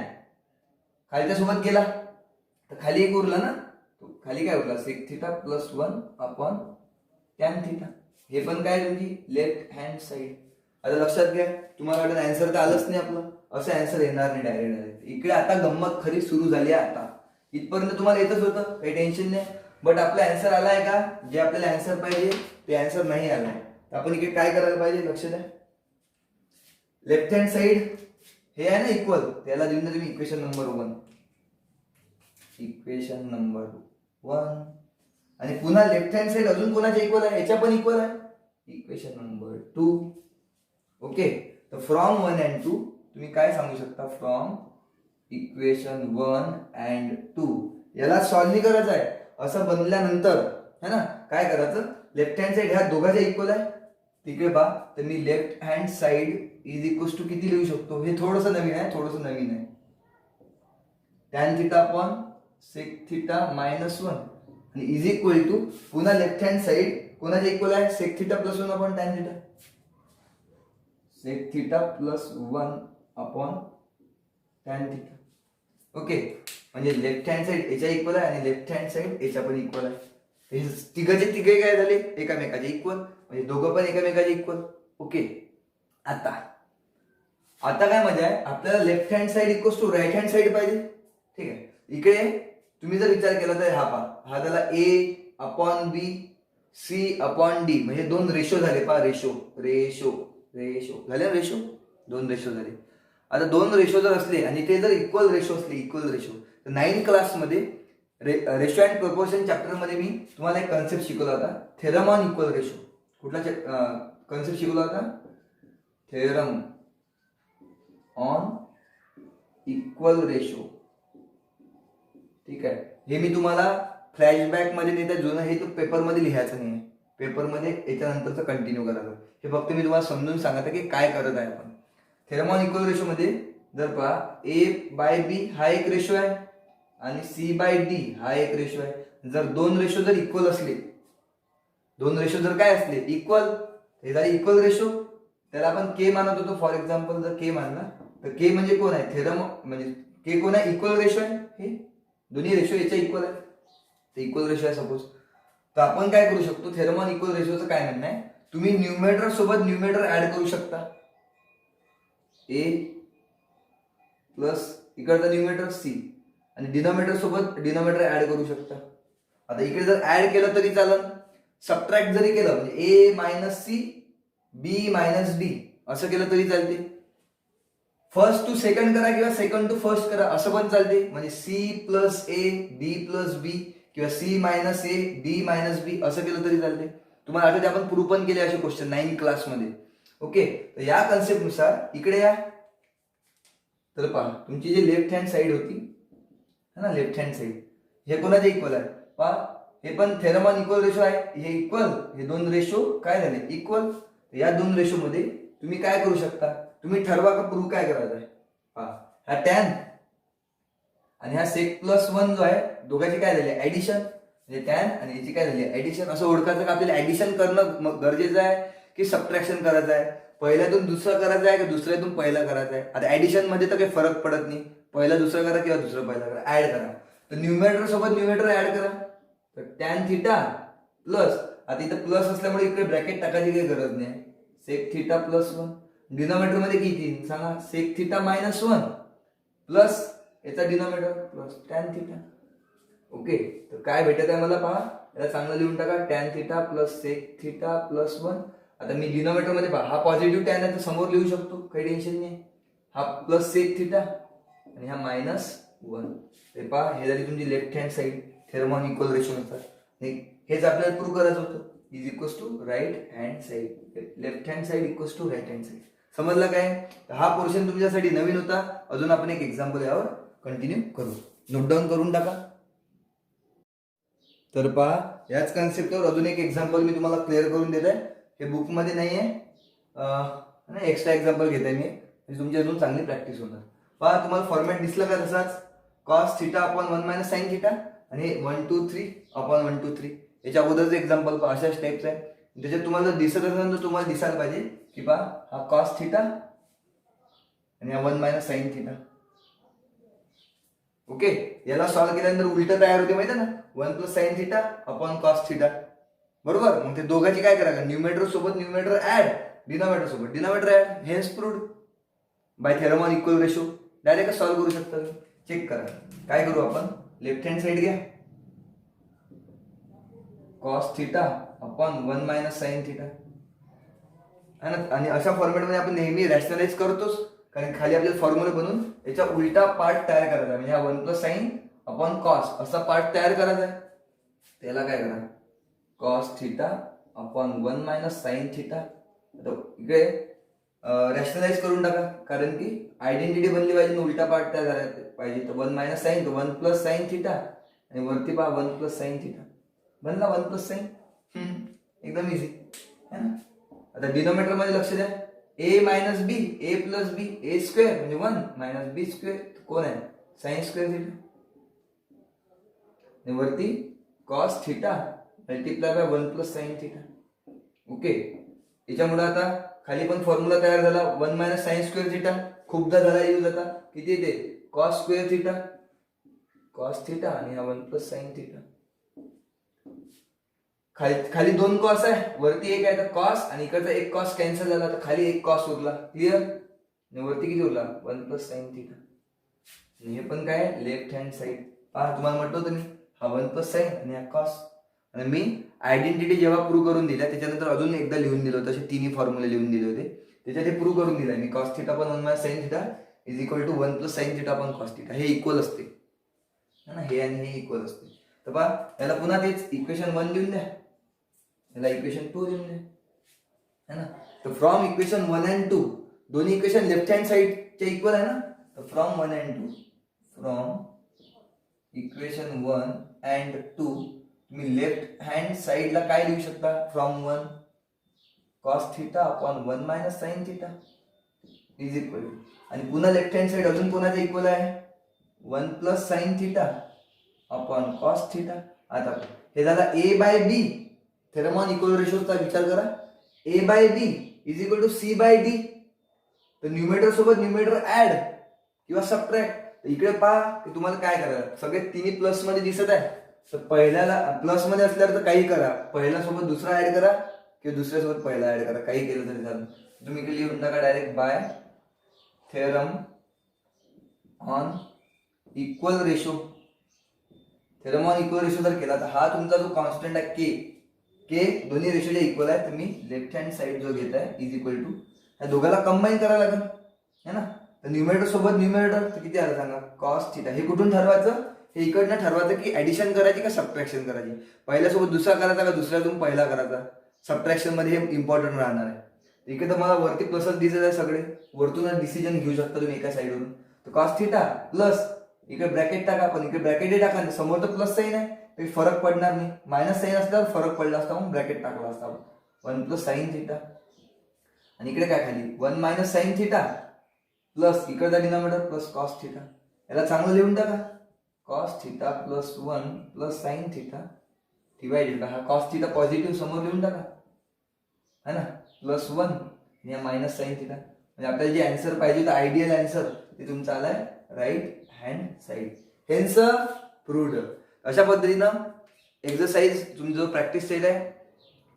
[SPEAKER 1] खालच्या सोबत गेला तर खाली एक उरला ना. तो खाली काय उरला sec theta plus 1 upon tan theta. हे पण काय तुमची लेफ्ट हँड साइड. आता लक्षात घ्या तुम्हाला वाटत आन्सर तर आलंच नाही आपलं असं आन्सर येणार नाही डायरेक्ट. इकडे आता गंमत खरी सुरू झाली आहे. आता इथपर्यंत तुम्हाला येतच होतं काही टेन्शन नाही. बट आपला आन्सर आलाय का जे आपल्याला आन्सर पाहिजे ते आन्सर नाही आलाय. आपण इकडे काय करायला पाहिजे लक्ष द्या. लेफ्ट हँड साइड हे आहे ना इक्वल त्याला देऊन द्या तुम्ही इक्वेशन नंबर 1 इक्वेशन नंबर 1 आणि पुन्हा लेफ्ट हँड साइड अजून कोणाच्या इक्वल आहे याच्या पण इक्वल आहे इक्वेशन नंबर 2. ओके. तर फ्रॉम 1 and 2 तुम्ही काय सांगू शकता फ्रॉम इक्वेशन 1 and 2 याला सॉल्व्ह नाही करायचं आहे. असं बनल्यानंतर है ना काय करायचं लेफ्ट हँड साइड ह्या दोघांच्या इक्वल आहे तिकडे पहा. तर मी left hand side is equals to किती लिहू शकतो हे थोडंसं नवीन आहे tan theta upon sec theta minus 1 आणि इज इक्वल टू पुन्हा लेफ्ट हँड साइड कोणाच्या इक्वल आहे sec theta plus 1 upon tan theta sec theta plus 1 upon tan theta. Okay. म्हणजे लेफ्ट हँड साइड याच्या इक्वल आहे आणि लेफ्ट हँड साइड याच्या पण इक्वल आहे. हे तिघाचे तिघे काय झाले एकामेकाचे इक्वल म्हणजे दोघं पण एकामेकाचे इक्वल. ओके. आता काय मजा आहे आपल्याला left hand side equals to right hand side पाहिजे. ठीक आहे. इकडे तुम्ही जर विचार केला तर हा पहा हा झाला A upon B C upon D म्हणजे 2 रेशो झाले पहा रेशो झाले रेशो 2 रेशो झाले. आता दोन रेशो जर असले आणि ते जर इक्वल रेशो असले, इक्वल रेशो, तर 9 क्लासमध्ये रेशो अँड प्रपोर्शन चॅप्टरमध्ये मी तुम्हाला एक कन्सेप्ट शिकवला होता, थेरम ऑन इक्वल रेशो. कुठला कन्सेप्ट शिकवला होता? Theorem on equal ratio. ठीक आहे, हे मी तुम्हाला फ्लॅशबॅक मध्ये देता, जुनं हे तो पेपरमध्ये लिहायचं नाही, पेपरमध्ये याच्यानंतरचं कंटिन्यू करायचं. हे फक्त मी तुम्हाला समजून सांगतो की काय करत आहे आपण. थेरम ऑन इक्वल रेशो मध्ये जर पहा A/B हा एक रेशो आहे आणि C/D हा एक रेशो आहे. जर दोन रेशो जर इक्वल असले, दोन रेशो जर काय असले इक्वल, हे झाले इक्वल रेशो, त्याला आपण के मानत होतो. फॉर एक्झाम्पल जर के मानला तर के म्हणजे कोण आहे? थेरम म्हणजे के कोण आहे? इक्वल रेशो आहे. हे दोन्ही रेशो याच्या इक्वल आहे, ते इक्वल रेशो आहे सपोज. तर आपण काय करू शकतो? थेरम ऑन इक्वल रेशोचं काय म्हणणं आहे, तुम्ही न्यूमेटर सोबत न्यूमेटर ऍड करू शकता. ए प्लस इकडचा न्यूमेटर सी आणि डिनोमिनेटर सोबत डिनोमिनेटर ऍड करू शकता. आता इकडे जर ऍड केलं तरी चालेल, सबट्रॅक्ट जरी केलं म्हणजे A minus C B minus D असं केलं तरी चालते. फर्स्ट टू सेकंड करा किंवा सेकंड टू फर्स्ट करा असं पण चालते. म्हणजे C plus A D plus B किंवा C minus A D minus B असं केलं तरी चालते. तुम्हाला आठवते आपण प्रूव्ह पण केले असे क्वेश्चन 9 क्लासमध्ये. ओके, तर या कन्सेप्ट नुसार इकडे या. तर पहा, तुमची जी लेफ्ट हँड साईड होती है ना, लेफ्ट हँड साईड हे कोणाचे इक्वल आहे? पहा, हे पण थेरम ऑन इक्वल रेशो आहे, हे इक्वल, हे दोन रेशो काय झाले? इक्वल. या दोन रेशो मध्ये तुम्ही काय करू शकता? तुम्ही ठरवा का प्रूव्ह काय करायचं आहे. पहा, हा टॅन आणि हा सेक प्लस 1 जो आहे, दोघांची काय झाली? ऍडिशन. म्हणजे टॅन आणि याची काय झाली? ऍडिशन. असं ओळखायचं का आपल्याला ऍडिशन करणं गरजेचं आहे की सबट्रॅक्शन करायचं आहे? पहिल्यातून दुसरं करायचं आहे की दुसऱ्यातून पहिला करायचं आहे? आता ऍडिशन मध्ये तर काही फरक पडत नाही, पहिला दुसरं करा किंवा दुसरं पहिला करा, ऍड करा. तर न्यूमेटर सोबत न्यूमेटर ऍड करा. तर टॅन थिटा प्लस, आता इथं प्लस असल्यामुळे इकडे ब्रॅकेट टाकायची काही गरज नाही, सेक थिटा प्लस 1. डिनोमिनेटर मध्ये किती सांगा? सेक थिटा मायनस 1 प्लस याचा denominator plus tan theta. Okay, तर काय भेटत आहे मला? पहा, याला चांगलं लिहून टाका, tan theta plus sec theta plus 1. आता मी डिनोमिनेटर मध्ये पहा, हा पॉझिटिव्ह टॅन आहे तर समोर लिहू शकतो, काही टेन्शन नाही. हा प्लस सेक थिटा आणि हा मायनस 1. ते पहा, हे झाली तुमची left hand side theorem on equal ratio नुसार. हेच आपल्याला प्रूव्ह करायचं होतं. Is equals to right hand side, left hand side equals to right hand side. समजलं काय? हा पोर्शन तुमच्यासाठी नवीन होता. अजून आपण एक एक्झाम्पल यावर कंटिन्यू करू. नोट डाऊन करून टाका. तर पहा, याच कन्सेप्टवर अजून एक एक्झाम्पल मी तुम्हाला क्लिअर करून देत आहे. हे बुक मध्ये नाही आहे, एक्स्ट्रा एक्झाम्पल घेत आहे मी, म्हणजे तुमची अजून चांगली प्रॅक्टिस होणार. पहा, तुम्हाला फॉर्मॅट दिसला का? तसाच cos theta upon 1 minus sine theta आणि 1 2 3 अपॉन 1 2 3. याच्या अगोदरचं एक्झाम्पल पहा, अशाच टाईपचं आहे. त्याच्यात तुम्हाला जर दिसत असेल तर तुम्हाला दिसायला पाहिजे की पहा, हा कॉस थिटा आणि हा 1 मायनस साइन थिटा. ओके, याला सॉल्व्ह केल्यानंतर उलट तयार होते माहिती आहे ना, 1 plus sine theta upon cos theta. बरोबर. मग ते दोघांची काय करा? न्यूमेटर सोबत न्यूमेटर ऍड, डिनोमिनेटर सोबत denominator add. Hence proved by theorem on equal ratio. Direct solve करू शकता. चेक करा. काय करू आपण? लेफ्ट हँड साइड घ्या, cos theta upon 1 minus sine theta है ना. आणि अशा फॉर्मॅटमध्ये आपण नेहमी रॅशनलाइज करतोच, कारण खाली आपल्याला फॉर्म्युला बनवून याचा उलटा पार्ट तयार करायचा आहे. म्हणजे हा 1 प्लस साइन अपॉन कॉस असा पार्ट तयार करायचा आहे. त्याला काय करा? Cos theta upon 1 minus sine theta. इकडे रॅशनलाइज करून टाका, कारण की आयडेंटिटी बनली पाहिजे, उलटा पार्ट तयार करायला पाहिजे. तर 1 मायनस साइन, तर 1 प्लस साइन थिटा आणि वरती पहा 1 प्लस साइन थिटा. बनला 1 प्लस साइन. एकदम इझी है ना. आता डिनोमिनेटर मध्ये लक्ष द्या, ए minus B, A plus B, A square म्हणजे 1 मायनस बी स्क्वेअर कोण आहे? Sign square theta. आणि वरती cos theta multiply bye 1 plus sine theta. Okay, याच्यामुळे आता खाली पण फॉर्म्युला तयार झाला, 1 मायनस साइन स्क्वेअर थिटा खूपदा झाला यूज. आता किती येते? Cos square theta, cos theta आणि हा 1 प्लस साइन थिटा. खाली दोन कॉस आहे, वरती एक आहे, तर कॉस आणि इकडचा एक कॉस कॅन्सल झाला, तर खाली एक कॉस उरला. क्लिअर. आणि वरती किती उरला? 1 प्लस साइन थिटा. हे पण काय? Left hand side. पहा, तुम्हाला म्हटलं होतं मी, हा 1 प्लस साइन आणि हा कॉस. आणि मी आयडेंटिटी जेव्हा प्रूव्ह करून दिल्या त्याच्यानंतर अजून एकदा लिहून दिलं होतं, असे तिन्ही फॉर्म्युले लिहून दिले होते. त्याच्यात हे प्रूव्ह करून दिलाय मी. कॉस थिटा पण 1 minus sine theta is equal to 1 plus sine theta upon cos theta, हे इक्वल असते है ना, हे आणि हे इक्वल असते. तर पहा याला पुन्हा तेच इक्वेशन 1 लिहून द्या, याला इक्वेशन 2 लिहून द्या है ना. तर फ्रॉम इक्वेशन 1 and 2 दोन्ही इक्वेशन लेफ्ट हँड साइडचे इक्वल आहे ना. तर from 1 and 2, from equation 1 and 2 तुम्ही लेफ्ट हँड साइडला काय लिहू शकता, from 1 cos theta upon 1 minus sine theta is equal to, आणि पुन्हा लेफ्ट हँड साइड अजून कोणाच्या इक्वल आहे, 1 plus sine theta upon cos theta. आता हे झाला ए बाय बी, थेरमॉन इक्वल रेशोचा विचार करा. A by B is equal to C by D. तर न्यूमेटर सोबत न्यूमेटर ऍड किंवा सबट्रॅक्ट. इकडे पहा की तुम्हाला काय करायला, सगळे तिन्ही प्लस मध्ये दिसत आहे, तर पहिल्याला प्लस मध्ये असल्यावर तर काही करा, पहिल्या सोबत दुसरा ऍड करा किंवा दुसऱ्या सोबत पहिला ऍड करा, काही केलं तरी चालेल. तुम्ही इकडे लिहून टाका direct by theorem on equal ratio. Theorem on equal ratio जर केला तर हा तुमचा जो कॉन्स्टंट आहे के दोन्ही रेशोच्या इक्वल आहे. तुम्ही लेफ्ट हँड साइड जो घेत आहे इज इक्वल टू, ह्या दोघाला कंबाईन करायला लागेल है ना. तर न्यूमेरेटर सोबत न्यूमेरेटर तर किती आलं सांगा, कॉस थिटा. हे कुठून ठरवायचं, हे इकडनं ठरवायचं की ऍडिशन करायची का सबट्रॅक्शन करायची, पहिल्यासोबत दुसरा करायचा का दुसऱ्यातून पहिला करायचा. सबट्रॅक्शन मध्ये हे इम्पॉर्टंट राहणार आहे. इकडे तर मला वरती प्लसच दिसत आहे सगळे, वरतूनच डिसिजन घेऊ शकता तुम्ही एका साईडवरून. तर कॉस थिटा प्लस इकडे ब्रॅकेट टाका, पण इकडे ब्रॅकेट टाका, समोर तर प्लस साईन आहे काही फरक पडणार नाही, मायनस साईन असल्यावर फरक पडला असता म्हणून ब्रॅकेट टाकला असता. 1 प्लस साईन थिटा आणि इकडे काय खाली 1 मायनस साईन थिटा प्लस इकडचा डिनॉमिनेटर प्लस कॉस थिटा. याला चांगलं लिहून टाका, cos theta plus 1 plus sine theta divided by, हा कॉस थिटा पॉझिटिव्ह समोर लिहून टाका है ना, प्लस 1 आणि मायनस साईन थिटा. म्हणजे आपल्याला जे आन्सर पाहिजे होतं आयडियल आन्सर ते तुमचा आलाय right hand side. Hence proved. अशा पद्धतीनं एक्सरसाइज तुमचा जो प्रॅक्टिस सेट आहे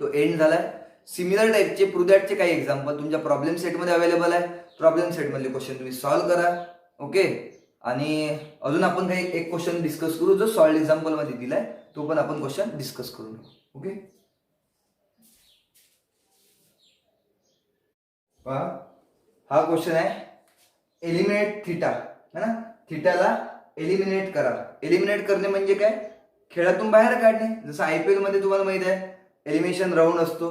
[SPEAKER 1] तो एंड झालाय. सिमिलर टाईपचे प्रूदॅटचे काही एक्झाम्पल तुमच्या प्रॉब्लेम सेटमध्ये अवेलेबल आहे. प्रॉब्लेम सेटमधले क्वेश्चन तुम्ही सॉल्व्ह करा. ओके, आणि अजून आपण काही एक क्वेश्चन डिस्कस करू जो सॉल्ड एक्झाम्पल मध्ये दिलाय, तो पण आपण क्वेश्चन डिस्कस करू. ओके, पहा हा क्वेश्चन आहे एलिमिनेट थिटा है ना. थिटाला एलिमिनेट करा. एलिमिनेट करणे म्हणजे काय, खेळातून बाहेर काढणे. जसं IPL मध्ये तुम्हाला माहित आहे एलिमिनेशन राऊंड असतो,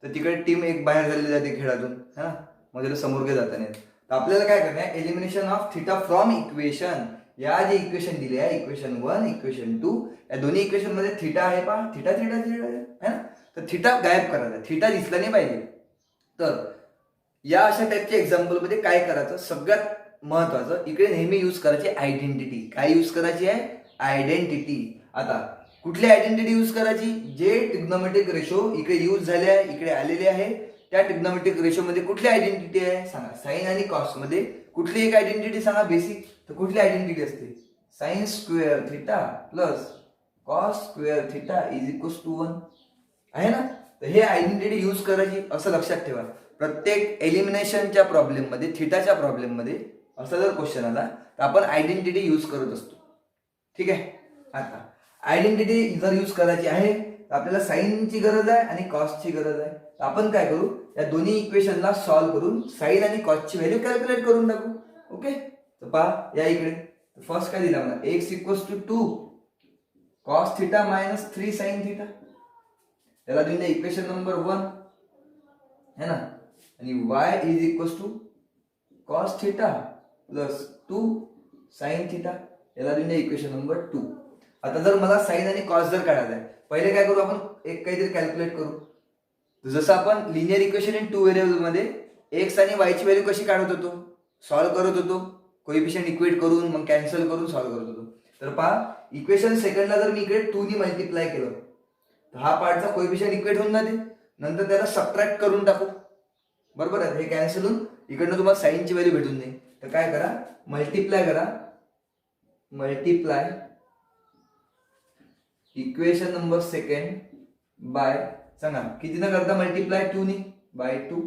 [SPEAKER 1] तर तिकडे टीम एक बाहेर झालेली जाते खेळातून है ना, मग त्याला समोर घे जाता नाही. तर आपल्याला काय करणार आहे, elimination of theta from equation. या जे इक्वेशन दिले आहे इक्वेशन 1 इक्वेशन 2 या दोन्ही इक्वेशन मध्ये थिटा आहे पहा, थिटा थिटा थिटा है ना. तर थिटा गायब करायचा, थिटा दिसला नाही पाहिजे. तर या अशा टाईपच्या एक्झाम्पल मध्ये काय करायचं, सगळ्यात महत्वाचं इकडे नेहमी यूज करायची आयडेंटिटी. काय यूज करायची आहे, आयडेंटिटी. आता कुठली आयडेंटिटी यूज करायची, जे ट्रिग्नोमेट्रिक रेशो इकडे यूज झाले आहे इकडे आलेले आहे त्या ट्रिग्नोमेट्रिक रेशो मध्ये कुठली आयडेंटिटी आहे सांगा. साइन आणि कॉस मध्ये कुठली एक आयडेंटिटी सांगा बेसिक. तर कुठली आयडेंटिटी असते, sine square theta plus cos square theta is equal to 1 आहे ना. तर हे आयडेंटिटी यूज करायची असं लक्षात ठेवा. प्रत्येक एलिमिनेशनच्या प्रॉब्लेम मध्ये, थिटाच्या प्रॉब्लेम मध्ये असा जर क्वेश्चन आला तर आपण आयडेंटिटी यूज करत असतो. ठीक आहे, आता आयडेंटिटी जर यूज करायची आहे तर आपल्याला साईनची गरज आहे आणि कॉसची गरज आहे. तर आपण काय करू, या दोन्ही इक्वेशनला सॉल्व्ह करून साईन आणि कॉसची व्हॅल्यू कॅल्क्युलेट करून टाकू. ओके, तर पहा या इकडे फर्स्ट काय दिला मला, x equals to 2 cos theta minus 3 sine theta. त्याला देऊन द्या इक्वेशन नंबर 1 है ना, आणि y is equals to cos theta plus 2 sine theta. याला देऊन द्या इक्वेशन नंबर 2. आता जर मला साइन आणि कॉस जर काढायचा आहे, पहिले काय करू आपण, एक काहीतरी कॅल्क्युलेट करू. जसं आपण लिनियर इक्वेशन इन 2 व्हेरिएबल मध्ये x आणि y ची व्हॅल्यू कशी काढत होतो, सॉल्व्ह करत होतो, कोएफिशिएंट इक्वेट करून मग कॅन्सल करून सॉल्व्ह करत होतो. तर पहा इक्वेशन सेकंडला जर मी इकडे 2 ने मल्टिप्लाय केलं तर हा पार्टचा कोएफिशिएंट इक्वेट होऊन जाते. नंतर त्याला सबट्रॅक्ट करून टाकू, बरोबर आहे. हे कॅन्सल होऊन इकडनं तुम्हाला साईनची व्हॅल्यू भेटून जाईल. तर काय करा, मल्टिप्लाय करा, multiply equation number second by, सांगा किती न करता मल्टिप्लाय 2 ने बाय 2.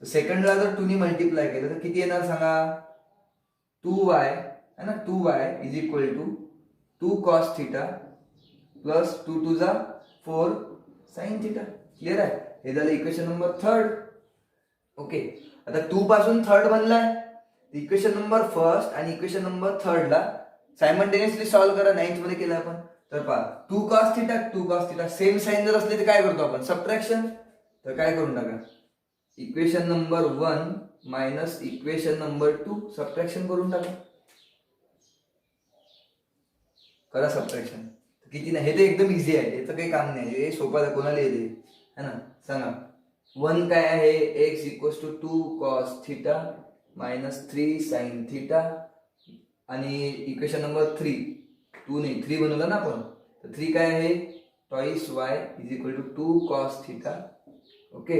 [SPEAKER 1] तर सेकंडला जर 2 ने मल्टिप्लाय केलं तर किती येणार सांगा, 2y है ना, 2y is equal to 2 cos theta plus 2 टू जा 4 साइन थिटा. क्लियर आहे. हे झालं इक्वेशन नंबर 3. ओके, आता 2 पासून 3rd बनलाय इक्वेशन नंबर फर्स्ट आणि इक्वेशन नंबर थर्डला सायमल्टेनियसली सॉल्व्ह करा. 9th मध्ये केलं आपण. तर पहा 2 cos theta 2 cos theta same sine जर असले तर काय करतो आपण? सबट्रॅक्शन. तर काय करून टाका, equation number 1 minus equation number 2 subtraction करून टाका. करा सबट्रॅक्शन. किती नाही, हे तर एकदम इझी आहे, याचं काही काम नाही, हे सोपं आहे, कोणाला येते है ना. सांगा 1 काय आहे? x equals to 2 cos theta minus 3 sin theta. आणि इक्वेशन नंबर 3 2 नाही 3 बनवलं ना आपण. तर 3 काय आहे? Twice y is equal to 2 cos theta okay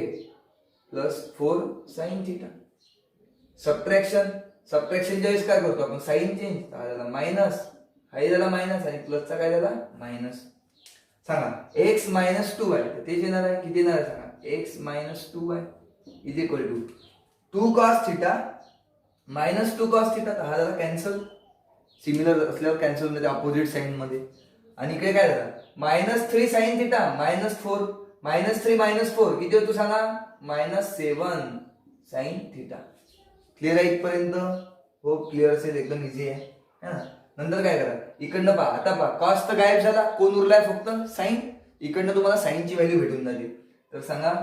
[SPEAKER 1] plus 4 sin theta. Subtraction. सबट्रॅक्शनच्या वेळेस काय करतो आपण? Sign change. झाला मायनस, हाय झाला मायनस आणि प्लसचा काय झाला? मायनस. सांगा x मायनस 2y, तर तेच येणार आहे. किती येणार आहे सांगा? x minus 2y is equal to 2 cos theta minus 2 cos theta. हा झाला कॅन्सल. सिमिलर असल्यावर कॅन्सल होते ऑपोजिट साइन मध्ये. आणि इकडे काय झालं? Minus 3 sin theta minus 4 minus 3 minus 4 किती होतो सांगा? Minus 7 sin theta. क्लिअर आहे इथपर्यंत? हो क्लिअर असेल, एकदम इझी आहे ना. नंतर काय करा, इकडनं पहा. आता पहा कॉस तर गायब झाला, कोण उरलाय? फक्त साइन. इकडनं तुम्हाला साइनची व्हॅल्यू भेटून जाते. तर सांगा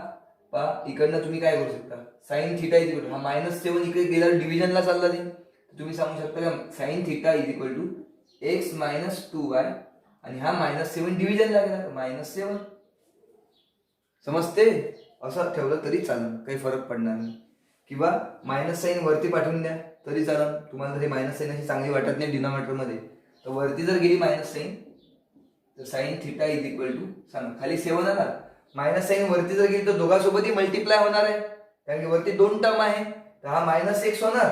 [SPEAKER 1] पहा इकडनं तुम्ही काय करू शकता? Sine theta is equal to, हा मायनस 7 इकडे गेल्यावर डिव्हिजनला चालला ते. तुम्ही सांगू शकता का sine theta is equal to X minus 2y आणि हा मायनस 7 डिव्हिजनला गेला मायनस 7. समजते? असं ठेवलं तरी चालेल, काही फरक पडणार नाही. किंवा मायनस साइन वरती पाठवून द्या तरी चालेल. तुम्हाला जरी मायनस साइन अशी चांगली वाटत नाही डिनॉमिनेटर मध्ये, तर वरती जर गेली मायनस साइन तर sine theta is equal to सांगा खाली 7 आला. मायनस साइन वरती जर गेली तर दोघांसोबतही मल्टिप्लाय होणार आहे, कारण की वरती 2 टर्म आहे. तर हा मायनस एक्स होणार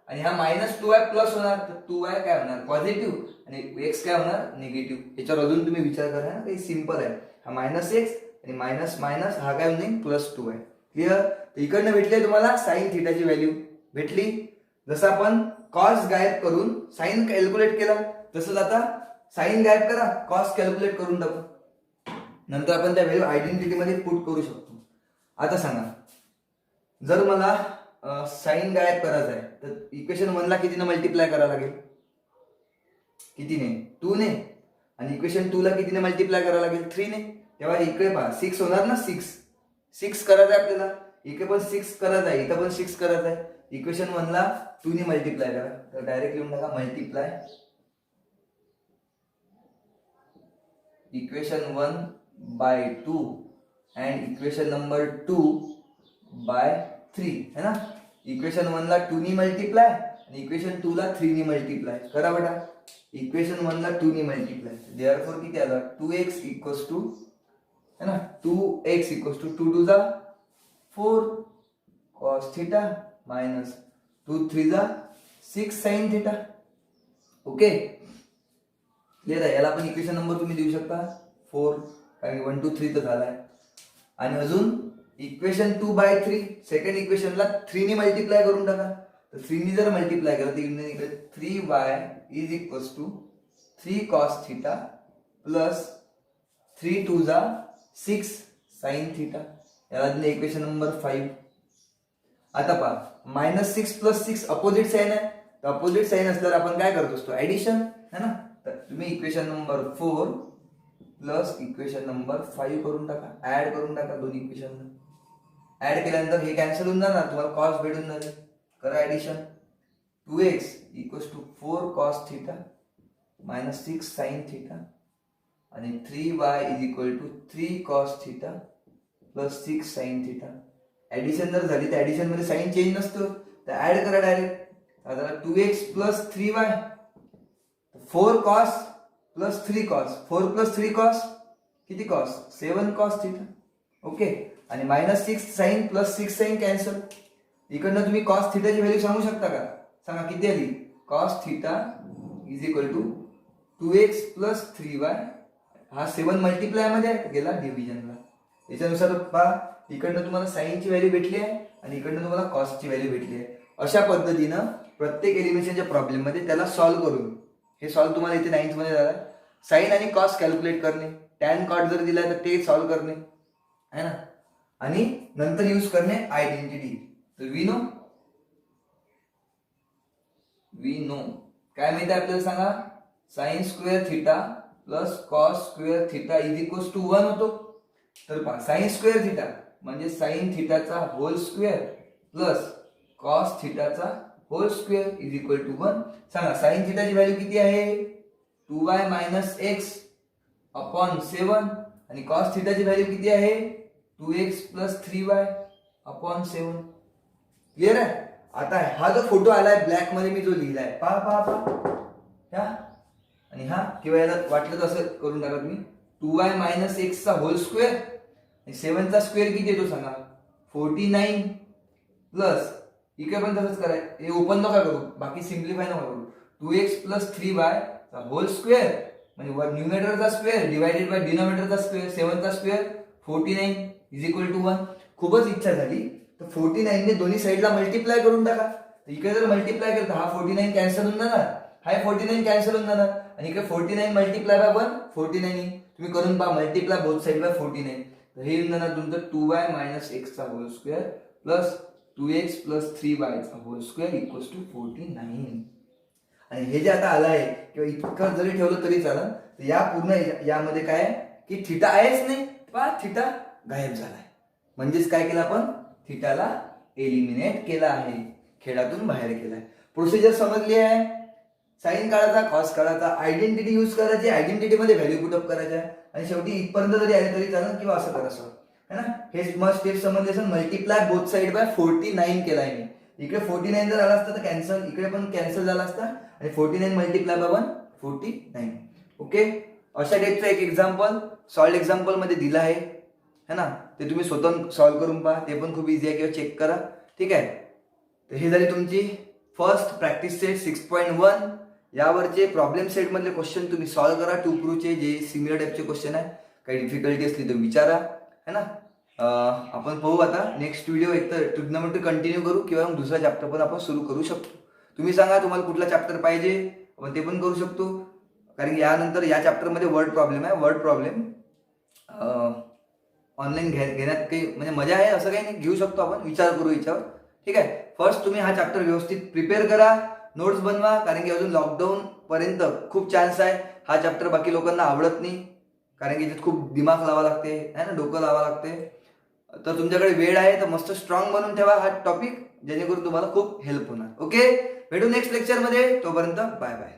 [SPEAKER 1] आणि हा मायनस 2y प्लस होणार. तर 2y काय होणार? पॉझिटिव्ह आणि x काय होणार? निगेटिव्ह. याच्यावर अजून तुम्ही विचार करा, काही सिंपल आहे. हा मायनस एक्स आणि मायनस मायनस हा काय होईल? Plus 2y. क्लिअर? तर इकडनं भेटले तुम्हाला साइन थिटाची व्हॅल्यू भेटली. जसं आपण कॉस गायब करून साइन कॅल्क्युलेट केला, तसंच आता साइन गायब करा, कॉस कॅल्क्युलेट करून टाकू. नंतर आपण त्या व्हॅल्यू आयडेंटिटी मध्ये पुट करू शकतो. आता सांगा जर मला साइन गायब करायचं आहे तर इक्वेशन 1 ला कितीने मल्टिप्लाय करावं लागेल? कितीने? 2 ने. आणि इक्वेशन 2 ला कितीने मल्टिप्लाय करावं लागेल? 3 ने. तेव्हा इकडे पहा 6 होणार ना. 6 करायचं आहे आपल्याला. इकडे पण 6 करायचं आहे, इथं पण 6 करायचं आहे. इक्वेशन 1 ला 2 ने मल्टिप्लाय करा. तर डायरेक्ट लिहून टाका multiply equation 1 by 2 and equation number 2 by 3 है ना. इक्वेशन 1 ला 2 ने मल्टिप्लाय आणि इक्वेशन 2 ला 3 ने मल्टिप्लाय करा बेटा. इक्वेशन 1 ला 2 ने मल्टिप्लाय, देयरफॉर किती आला? 2x इक्वल्स टू है ना 2x इक्वल्स टू 2 टू जा 4 cos थिटा मायनस 2 3 जा 6 sin थिटा. ओके क्लिअर आहे? याला आपण इक्वेशन नंबर तुम्ही देऊ शकता 4, कारण 1 2 3 तर झालाय. आणि अजून इक्वेशन 2 बाय 3 सेकंड इक्वेशनला 3 ने मल्टिप्लाय करून टाका. तर 3 ने जर मल्टिप्लाय केलं तर इकडे 3y is equals to 3 cos theta plus 3 2 जा 6 sin थिटा. याला दिले इक्वेशन नंबर 5. आता पहा मायनस 6 प्लस 6 अपोजिट साइन आहे, तर अपोजिट साइन असल्यावर आपण काय करत असतो? ऍडिशन है ना. तर तुम्ही equation number 4 plus equation number 5 करून टाका, ऍड करून टाका दोन्ही इक्वेशन. ऍड केल्यानंतर हे कॅन्सल होऊन जाणार, तुम्हाला कॉस भेटून जाईल. करा addition. 2x equals to 4 cos theta minus 6 sin theta आणि 3y is equal to 3 cos theta plus 6 sin theta. Addition जर झाली तर ऍडिशन मध्ये साइन चेंज नसतो, तर ऍड करा डायरेक्ट. आता 2x plus 3y 4 cos plus 3 cos 4 plus 3 cos किती cos? 7 cos theta. ओके. आणि minus 6 sin plus 6 sin cancel. इकडनं तुम्ही cos थिटाची व्हॅल्यू सांगू शकता का? सांगा किती आली? cos theta is equal to 2x plus 3y. हा 7 मल्टिप्लाय मध्ये गेला डिव्हिजनला. याच्यानुसार पहा इकडनं तुम्हाला साइनची व्हॅल्यू भेटली आहे आणि इकडनं तुम्हाला कॉसची व्हॅल्यू भेटली आहे. अशा पद्धतीनं प्रत्येक एलिमिनेशनच्या प्रॉब्लेम मध्ये त्याला सॉल्व्ह करून, हे सॉल्व्ह तुम्हाला इथे 9th मध्ये झालं. साइन आणि कॉस कॅल्क्युलेट करणे, टॅन कॉट जर दिला तर ते सॉल्व्ह करणे है ना, आणि नंतर यूज करणे आयडेंटिटी. तर वी नो वी नो. काय माहिती आहे आपल्याला सांगा? Sine square theta plus cos square theta is equals to 1 होतो. तर पहा साइन स्क्वेअर थिटा म्हणजे साइन थिटाचा होल स्क्वेअर प्लस कॉस थिटाचा whole square is equal to 1. सांगा साइन थिटाची व्हॅल्यू किती आहे? 2y मायनस एक्स अपॉन 7 आणि कॉस थिटाची व्हॅल्यू किती आहे? 2x plus 3y upon 7. Clear आहे? आता हा जो फोटो आलाय ब्लॅक मध्ये मी जो लिहिलाय पहा पहा पहा आणि हा किंवा याला वाटलं तसं करून टाका तुम्ही. 2y मायनस एक्स चा होल स्क्वेअर आणि 7 चा स्क्वेअर किती येतो सांगा? 49 प्लस इकडे पण तसंच करायचं. हे ओपन नका करू, बाकी सिम्प्लिफाय नका करू. 2x प्लस 3y चा होल स्क्वेअर म्हणजे न्यूमरेटरचा स्क्वेअर डिवायडेड बाय डिनॉमिनेटरचा स्क्वेअर 7 चा स्क्वेअर 49 इज इक्वल टू 1. खूपच इच्छा झाली तर 49 ने दोन्ही साईडला मल्टिप्लाय करून टाका. तर इकडे जर मल्टिप्लाय केलं तर हा 49 कॅन्सल होऊन जाणार, हा 49 कॅन्सल होऊन जाणार आणि इकडे 49 मल्टिप्लाय बाय 1 49. तुम्ही करून पहा मल्टिप्लाय बोथ साईड बाय 49. तर हे येऊन जाणार तुमचं 2y मायनस एक्स चा whole square plus 2x plus 3y चा होल स्क्वेअर इक्वल्स टू 49. आणि हे जे आता आलं आहे किंवा इतकं जरी ठेवलं तरी चालेल. तर या पूर्ण यामध्ये काय आहे की थिटा आहेच नाही. पहा थिटा गायब झालाय. म्हणजेच काय केलं आपण? थिटाला एलिमिनेट केला आहे, खेळातून बाहेर केलाय. प्रोसिजर समजली आहे. साइन काढायचा, कॉस काढायचा, आयडेंटिटी यूज करायची, आयडेंटिटी मध्ये व्हॅल्यू पुटअप करायच्या आणि शेवटी इथपर्यंत जरी आले तरी चालेल किंवा असं करायचं है ना. हे मग स्टेप समजले असेल. मल्टिप्लाय बोथ साइड बाय 49 केलाय मी. इकडे 49 जर आला असता तर कॅन्सल, इकडे पण कॅन्सल झाला असता आणि 49 मल्टिप्लाय बाय 1 49. ओके. अशा टाईपचं एक एक्झाम्पल सॉल्ड एक्झाम्पल मध्ये दिलं आहे है ना. ते तुम्ही स्वतः सॉल्व्ह करून पहा, ते पण खूप इझी आहे किंवा चेक करा. ठीक आहे. तर हे झाली तुमची फर्स्ट प्रॅक्टिस सेट 6.1. यावरचे प्रॉब्लेम सेट मधले क्वेश्चन तुम्ही सॉल्व्ह करा. 2 प्रूव्हचे जे सिमिलर टाईपचे क्वेश्चन आहे. काही डिफिकल्टी असली तर विचारा है ना. आपण पाहू आता नेक्स्ट व्हिडिओ. एक तर ट्रिग्नोमेट्री कंटिन्यू करू किंवा मग दुसरा चॅप्टर पण आपण सुरू करू शकतो. तुम्ही सांगा तुम्हाला कुठला चॅप्टर पाहिजे, आपण ते पण करू शकतो. कारण की यानंतर या चॅप्टरमध्ये वर्ड प्रॉब्लेम आहे. वर्ड प्रॉब्लेम ऑनलाईन घेण्यात काही म्हणजे मजा आहे असं काही नाही, घेऊ शकतो आपण. विचार करू याच्यावर. ठीक आहे. फर्स्ट तुम्ही हा चॅप्टर व्यवस्थित प्रिपेअर करा, नोट्स बनवा. कारण की अजून लॉकडाऊन पर्यंत खूप चान्स आहे हा चॅप्टर बाकी लोकांना आवडत नाही. कारण की याच्यात खूप दिमाग लावा लागते है ना, डोकं लावा लागते. तर तुमच्याकडे वेळ आहे तर मस्त स्ट्रॉंग बनवून ठेवा हा टॉपिक, जेणेकरून तुम्हाला खूप हेल्प होणार. ओके. भेटू नेक्स्ट लेक्चर मध्ये. तोपर्यंत बाय बाय.